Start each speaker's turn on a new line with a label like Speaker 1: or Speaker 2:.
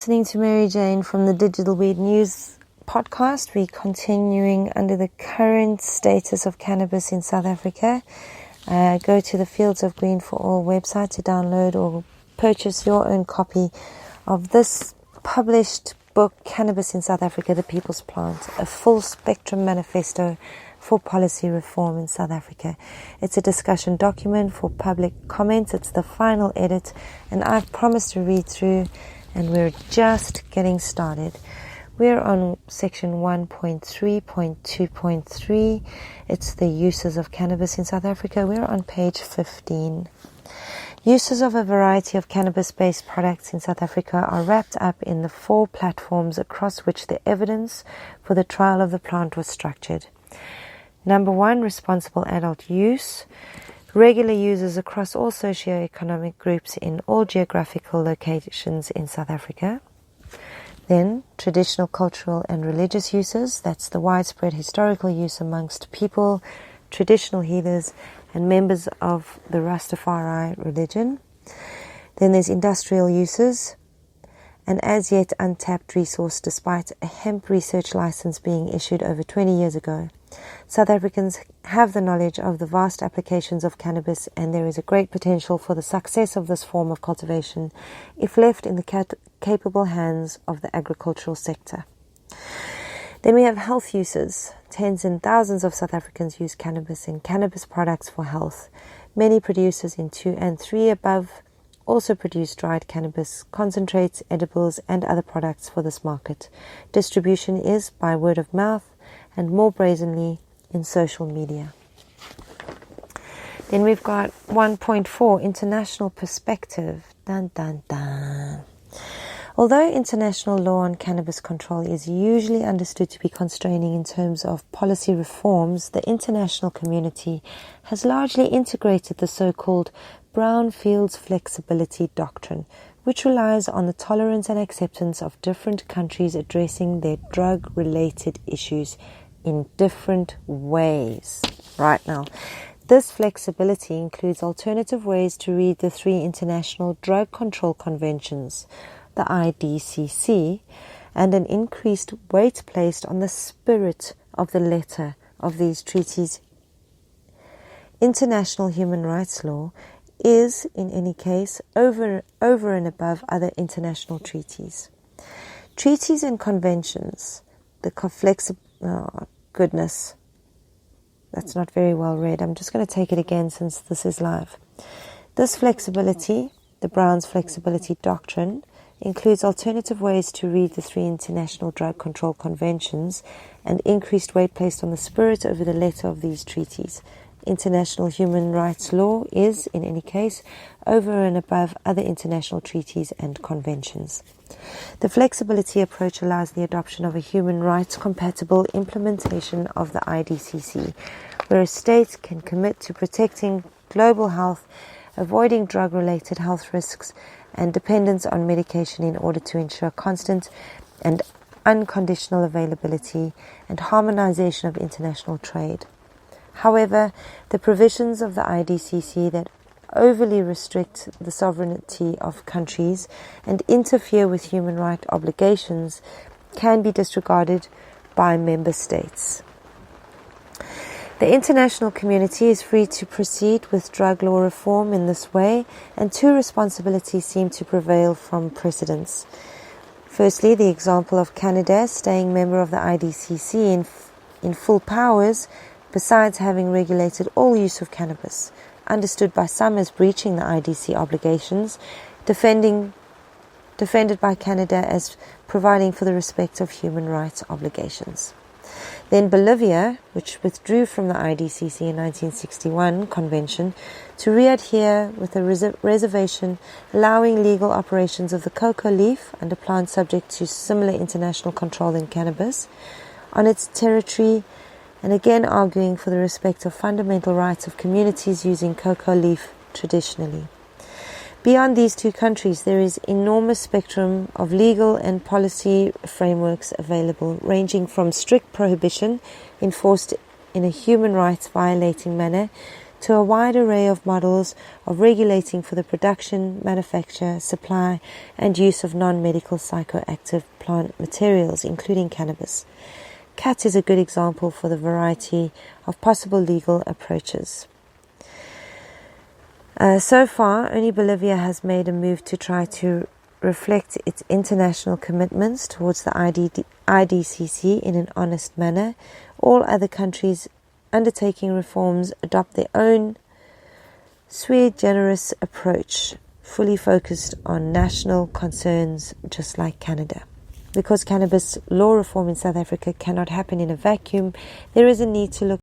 Speaker 1: Listening to Mary Jane from the Digital Weed News podcast. We're continuing under the current status of cannabis in South Africa. Go to the Fields of Green for All website to download or purchase your own copy of this published book, Cannabis in South Africa, The People's Plant, a full Spectrum Manifesto for policy reform in South Africa. It's a discussion document for public comment. It's the final edit, and I've promised to read through, and we're just getting started. We're on section 1.3.2.3. It's the uses of cannabis in South Africa. We're on page 15. Uses of a variety of cannabis-based products in South Africa are wrapped up in the 4 platforms across which the evidence for the trial of the plant was structured. Number 1, responsible adult use. Regular users across all socio-economic groups in all geographical locations in South Africa. Then, traditional, cultural and religious uses. That's the widespread historical use amongst people, traditional healers and members of the Rastafari religion. Then there's industrial uses, an as yet untapped resource despite a hemp research license being issued over 20 years ago. South Africans have the knowledge of the vast applications of cannabis, and there is a great potential for the success of this form of cultivation if left in the capable hands of the agricultural sector. Then we have health uses. Tens and thousands of South Africans use cannabis and cannabis products for health. Many producers in 2 and 3 above also produce dried cannabis, concentrates, edibles and other products for this market. Distribution is by word of mouth and more brazenly in social media. Then we've got 1.4, international perspective. Dun, dun, dun. Although international law on cannabis control is usually understood to be constraining in terms of policy reforms, the international community has largely integrated the so-called Brownfield's flexibility doctrine, which relies on the tolerance and acceptance of different countries addressing their drug-related issues in different ways. Right now, this flexibility includes alternative ways to read the 3 international drug control conventions, the IDCC, and an increased weight placed on the spirit of the letter of these treaties. International human rights law is, in any case, over and above other international treaties. Treaties and conventions, that's not very well read. I'm just going to take it again since this is live. This flexibility, the Brown's flexibility doctrine, includes alternative ways to read the 3 international drug control conventions and increased weight placed on the spirit over the letter of these treaties. International human rights law is, in any case, over and above other international treaties and conventions. The flexibility approach allows the adoption of a human rights compatible implementation of the IDCC, where a state can commit to protecting global health, avoiding drug-related health risks, and dependence on medication in order to ensure constant and unconditional availability and harmonization of international trade. However, the provisions of the IDCC that overly restrict the sovereignty of countries and interfere with human rights obligations can be disregarded by member states. The international community is free to proceed with drug law reform in this way, and 2 responsibilities seem to prevail from precedents. Firstly, the example of Canada staying member of the IDCC in full powers, besides having regulated all use of cannabis, understood by some as breaching the IDC obligations, defended by Canada as providing for the respect of human rights obligations. Then Bolivia, which withdrew from the IDCC in 1961 convention to readhere with a reservation allowing legal operations of the cocoa leaf and a plant subject to similar international control than cannabis on its territory, and again arguing for the respect of fundamental rights of communities using cocoa leaf traditionally. Beyond these 2 countries, there is enormous spectrum of legal and policy frameworks available, ranging from strict prohibition enforced in a human rights violating manner to a wide array of models of regulating for the production, manufacture, supply, and use of non-medical psychoactive plant materials, including cannabis. CAT is a good example for the variety of possible legal approaches. So far, only Bolivia has made a move to try to reflect its international commitments towards the IDCC in an honest manner. All other countries undertaking reforms adopt their own sui generis approach, fully focused on national concerns, just like Canada. Because cannabis law reform in South Africa cannot happen in a vacuum, there is a need to look